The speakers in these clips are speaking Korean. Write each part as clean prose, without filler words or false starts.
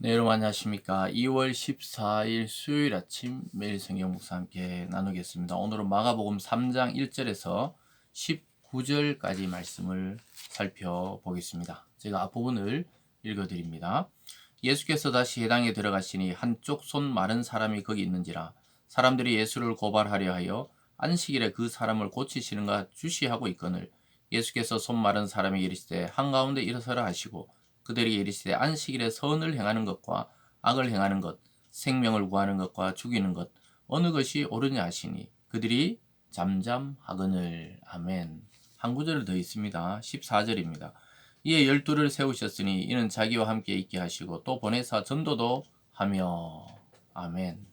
네, 여러분 안녕하십니까. 2월 14일 수요일 아침 매일 성경 묵상 함께 나누겠습니다. 오늘은 마가복음 3장 1절에서 19절까지 말씀을 살펴보겠습니다. 제가 앞부분을 읽어드립니다. 예수께서 다시 회당에 들어가시니 한쪽 손 마른 사람이 거기 있는지라 사람들이 예수를 고발하려 하여 안식일에 그 사람을 고치시는가 주시하고 있거늘 예수께서 손 마른 사람에게 이르시되 한가운데 일어서라 하시고 그들에게 이르시되 안식일에 선을 행하는 것과 악을 행하는 것, 생명을 구하는 것과 죽이는 것 어느 것이 옳으냐 하시니 그들이 잠잠하거늘. 아멘. 한 구절 더 있습니다. 14절입니다. 이에 12를 세우셨으니 이는 자기와 함께 있게 하시고 또 보내사 전도도 하며. 아멘.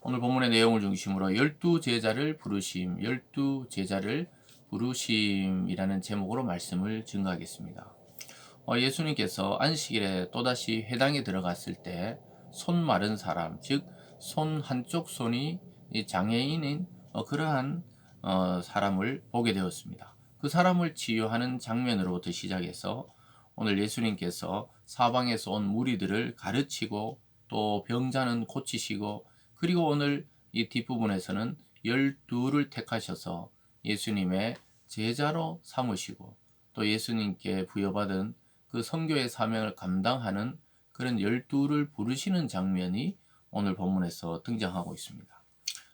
오늘 본문의 내용을 중심으로 12제자를 부르심, 12제자를 부르심이라는 제목으로 말씀을 증거하겠습니다. 예수님께서 안식일에 또다시 회당에 들어갔을 때 손 마른 사람, 즉 손 한쪽 손이 장애인인 그러한 사람을 보게 되었습니다. 그 사람을 치유하는 장면으로부터 시작해서 오늘 예수님께서 사방에서 온 무리들을 가르치고 또 병자는 고치시고 그리고 오늘 이 뒷부분에서는 12를 택하셔서 예수님의 제자로 삼으시고 또 예수님께 부여받은 그 선교의 사명을 감당하는 그런 12를 부르시는 장면이 오늘 본문에서 등장하고 있습니다.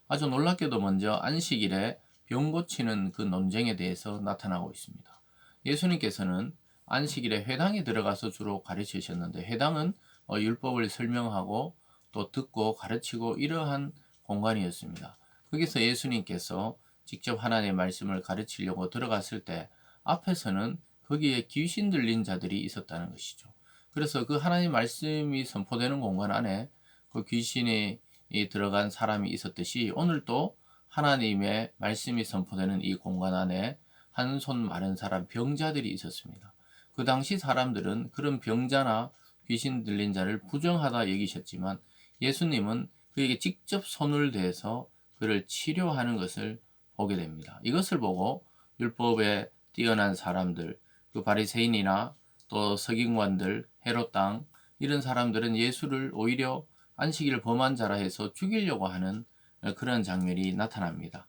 아주 놀랍게도 먼저 안식일에 병 고치는 그 논쟁에 대해서 나타나고 있습니다. 예수님께서는 안식일에 회당에 들어가서 주로 가르치셨는데 회당은 율법을 설명하고 또 듣고 가르치고 이러한 공간이었습니다. 거기서 예수님께서 직접 하나님의 말씀을 가르치려고 들어갔을 때 앞에서는 거기에 귀신 들린 자들이 있었다는 것이죠. 그래서 그 하나님 말씀이 선포되는 공간 안에 그 귀신이 들어간 사람이 있었듯이 오늘도 하나님의 말씀이 선포되는 이 공간 안에 한 손 마른 사람 병자들이 있었습니다. 그 당시 사람들은 그런 병자나 귀신 들린 자를 부정하다 여기셨지만 예수님은 그에게 직접 손을 대서 그를 치료하는 것을 보게 됩니다. 이것을 보고 율법에 뛰어난 사람들, 그 바리새인이나 또 서기관들, 헤롯 당 이런 사람들은 예수를 오히려 안식일을 범한 자라 해서 죽이려고 하는 그런 장면이 나타납니다.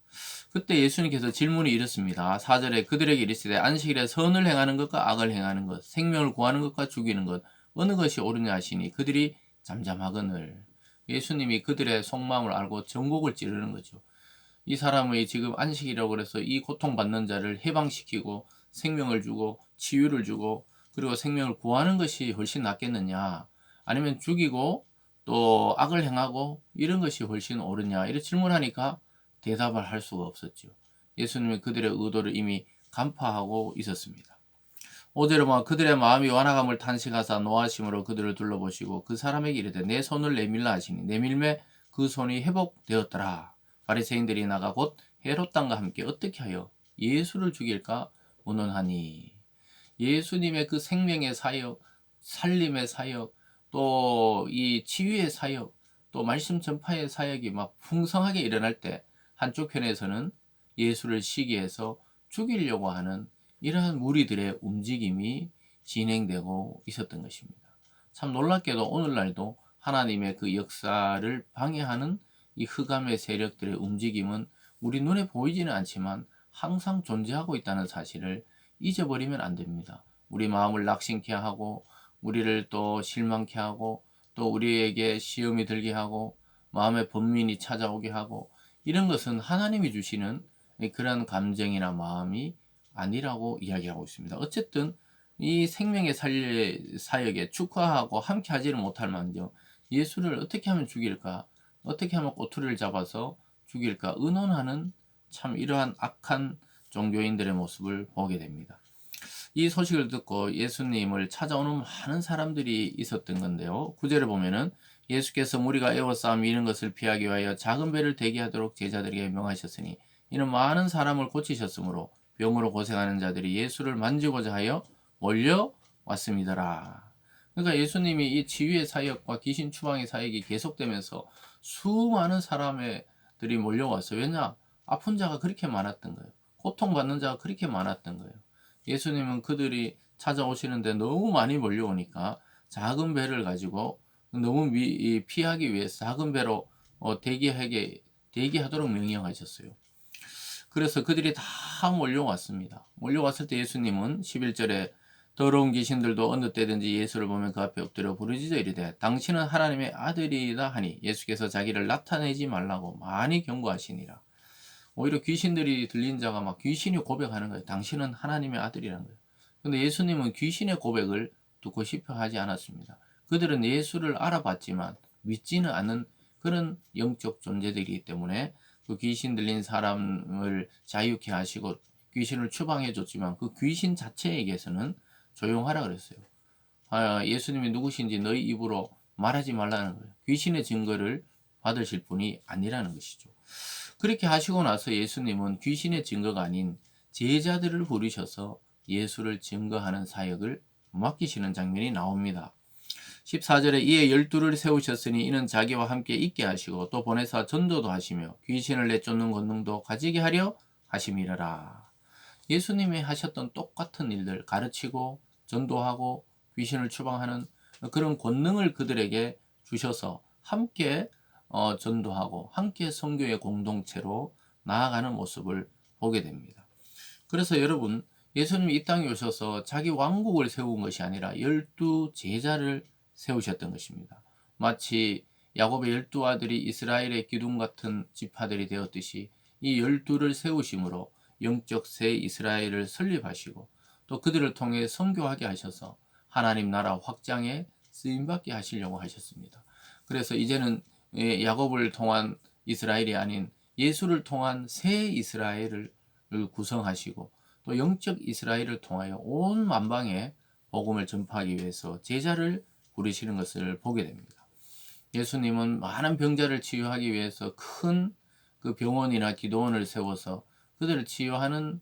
그때 예수님께서 질문이 이렇습니다. 4절에 그들에게 이르시되 안식일에 선을 행하는 것과 악을 행하는 것, 생명을 구하는 것과 죽이는 것 어느 것이 옳으냐 하시니 그들이 잠잠하거늘. 예수님이 그들의 속마음을 알고 전곡을 찌르는 거죠. 이 사람의 지금 안식이라고 해서 이 고통받는 자를 해방시키고 생명을 주고 치유를 주고 그리고 생명을 구하는 것이 훨씬 낫겠느냐 아니면 죽이고 또 악을 행하고 이런 것이 훨씬 옳으냐 이렇게 질문하니까 대답을 할 수가 없었죠. 예수님은 그들의 의도를 이미 간파하고 있었습니다. 5절에 보면 그들의 마음이 완악함을 탄식하사 노하심으로 그들을 둘러보시고 그 사람에게 이르되 내 손을 내밀라 하시니 내밀매 그 손이 회복되었더라. 바리새인들이 나가 곧 헤롯 당과 함께 어떻게 하여 예수를 죽일까 문논하니. 예수님의 그 생명의 사역, 살림의 사역, 또 이 치유의 사역, 또 말씀 전파의 사역이 막 풍성하게 일어날 때 한쪽 편에서는 예수를 시기해서 죽이려고 하는 이러한 무리들의 움직임이 진행되고 있었던 것입니다. 참 놀랍게도 오늘날도 하나님의 그 역사를 방해하는 이 흑암의 세력들의 움직임은 우리 눈에 보이지는 않지만 항상 존재하고 있다는 사실을 잊어버리면 안 됩니다. 우리 마음을 낙심케 하고 우리를 또 실망케 하고 또 우리에게 시험이 들게 하고 마음의 번민이 찾아오게 하고 이런 것은 하나님이 주시는 그런 감정이나 마음이 아니라고 이야기하고 있습니다. 어쨌든 이 생명의 사역에 축하하고 함께 하지는 못할 망정 예수를 어떻게 하면 죽일까 어떻게 하면 꼬투리를 잡아서 죽일까 의논하는 참 이러한 악한 종교인들의 모습을 보게 됩니다. 이 소식을 듣고 예수님을 찾아오는 많은 사람들이 있었던 건데요. 9절에 보면은 예수께서 무리가 에워싸움 이런 것을 피하기 위하여 작은 배를 대기하도록 제자들에게 명하셨으니 이는 많은 사람을 고치셨으므로 병으로 고생하는 자들이 예수를 만지고자 하여 몰려왔음이더라. 그러니까 예수님이 이 치유의 사역과 귀신 추방의 사역이 계속되면서 수많은 사람들이 몰려왔어요. 왜냐? 아픈 자가 그렇게 많았던 거예요. 고통받는 자가 그렇게 많았던 거예요. 예수님은 그들이 찾아오시는데 너무 많이 몰려오니까 작은 배를 가지고 너무 피하기 위해서 작은 배로 대기하도록 명령하셨어요. 그래서 그들이 다 몰려왔습니다. 몰려왔을 때 예수님은 11절에 더러운 귀신들도 어느 때든지 예수를 보면 그 앞에 엎드려 부르짖어 이르되 당신은 하나님의 아들이다 하니 예수께서 자기를 나타내지 말라고 많이 경고하시니라. 오히려 귀신들이 들린 자가 막 귀신이 고백하는 거예요. 당신은 하나님의 아들이라는 거예요. 근데 예수님은 귀신의 고백을 듣고 싶어 하지 않았습니다. 그들은 예수를 알아봤지만 믿지는 않는 그런 영적 존재들이기 때문에 그 귀신 들린 사람을 자유케 하시고 귀신을 추방해 줬지만 그 귀신 자체에게서는 조용하라 그랬어요. 예수님이 누구신지 너희 입으로 말하지 말라는 거예요. 귀신의 증거를 받으실 분이 아니라는 것이죠. 그렇게 하시고 나서 예수님은 귀신의 증거가 아닌 제자들을 부르셔서 예수를 증거하는 사역을 맡기시는 장면이 나옵니다. 14절에 이에 12를 세우셨으니 이는 자기와 함께 있게 하시고 또 보내사 전도도 하시며 귀신을 내쫓는 권능도 가지게 하려 하심이라. 예수님이 하셨던 똑같은 일들 가르치고 전도하고 귀신을 추방하는 그런 권능을 그들에게 주셔서 함께 전도하고 함께 선교의 공동체로 나아가는 모습을 보게 됩니다. 그래서 여러분 예수님이 이 땅에 오셔서 자기 왕국을 세운 것이 아니라 12제자를 세우셨던 것입니다. 마치 야곱의 12아들이 이스라엘의 기둥 같은 지파들이 되었듯이 이 12를 세우심으로 영적 새 이스라엘을 설립하시고 또 그들을 통해 선교하게 하셔서 하나님 나라 확장에 쓰임받게 하시려고 하셨습니다. 그래서 이제는 야곱을 통한 이스라엘이 아닌 예수를 통한 새 이스라엘을 구성하시고 또 영적 이스라엘을 통하여 온 만방에 복음을 전파하기 위해서 제자를 부르시는 것을 보게 됩니다. 예수님은 많은 병자를 치유하기 위해서 큰 그 병원이나 기도원을 세워서 그들을 치유하는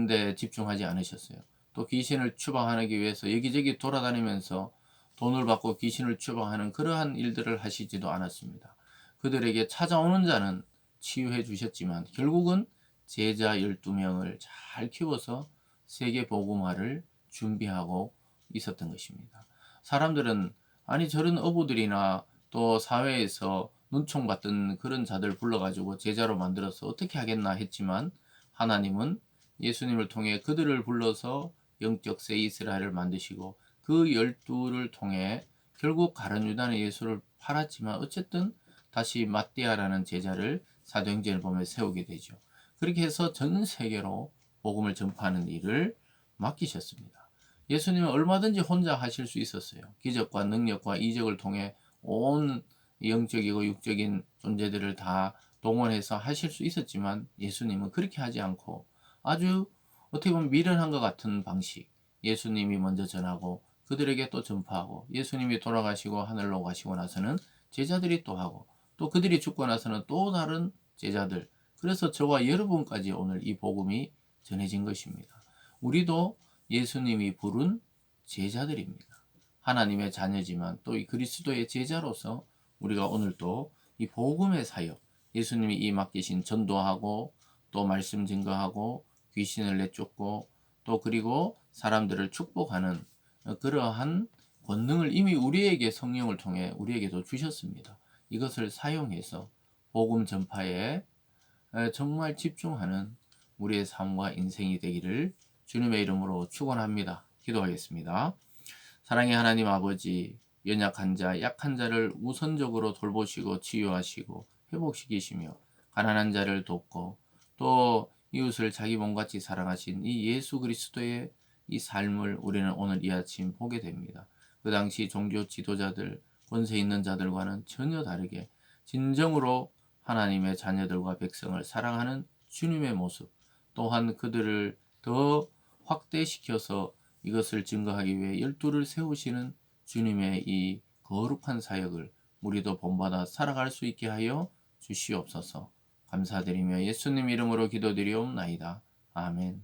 데 집중하지 않으셨어요. 또 귀신을 추방하기 위해서 여기저기 돌아다니면서 돈을 받고 귀신을 추방하는 그러한 일들을 하시지도 않았습니다. 그들에게 찾아오는 자는 치유해 주셨지만 결국은 제자 12명을 잘 키워서 세계 복음화를 준비하고 있었던 것입니다. 사람들은 아니 저런 어부들이나 또 사회에서 눈총받던 그런 자들 불러가지고 제자로 만들어서 어떻게 하겠나 했지만 하나님은 예수님을 통해 그들을 불러서 영적 새 이스라엘을 만드시고 그 12를 통해 결국 가룟 유다는 예수를 팔았지만 어쨌든 다시 마띠아라는 제자를 사도행전을 보면 세우게 되죠. 그렇게 해서 전 세계로 복음을 전파하는 일을 맡기셨습니다. 예수님은 얼마든지 혼자 하실 수 있었어요. 기적과 능력과 이적을 통해 온 영적이고 육적인 존재들을 다 동원해서 하실 수 있었지만 예수님은 그렇게 하지 않고 아주 어떻게 보면 미련한 것 같은 방식, 예수님이 먼저 전하고 그들에게 또 전파하고 예수님이 돌아가시고 하늘로 가시고 나서는 제자들이 또 하고 또 그들이 죽고 나서는 또 다른 제자들, 그래서 저와 여러분까지 오늘 이 복음이 전해진 것입니다. 우리도 예수님이 부른 제자들입니다. 하나님의 자녀지만 또 이 그리스도의 제자로서 우리가 오늘도 이 복음의 사역, 예수님이 이 맡기신 전도하고 또 말씀 증거하고 귀신을 내쫓고 또 그리고 사람들을 축복하는 그러한 권능을 이미 우리에게 성령을 통해 우리에게도 주셨습니다. 이것을 사용해서 복음 전파에 정말 집중하는 우리의 삶과 인생이 되기를 주님의 이름으로 축원합니다. 기도하겠습니다. 사랑의 하나님 아버지, 연약한 자, 약한 자를 우선적으로 돌보시고 치유하시고 회복시키시며 가난한 자를 돕고 또 이웃을 자기 몸같이 사랑하신 이 예수 그리스도의 이 삶을 우리는 오늘 이 아침 보게 됩니다. 그 당시 종교 지도자들, 권세 있는 자들과는 전혀 다르게 진정으로 하나님의 자녀들과 백성을 사랑하는 주님의 모습, 또한 그들을 더 확대시켜서 이것을 증거하기 위해 12를 세우시는 주님의 이 거룩한 사역을 우리도 본받아 살아갈 수 있게 하여 주시옵소서. 감사드리며 예수님 이름으로 기도드리옵나이다. 아멘.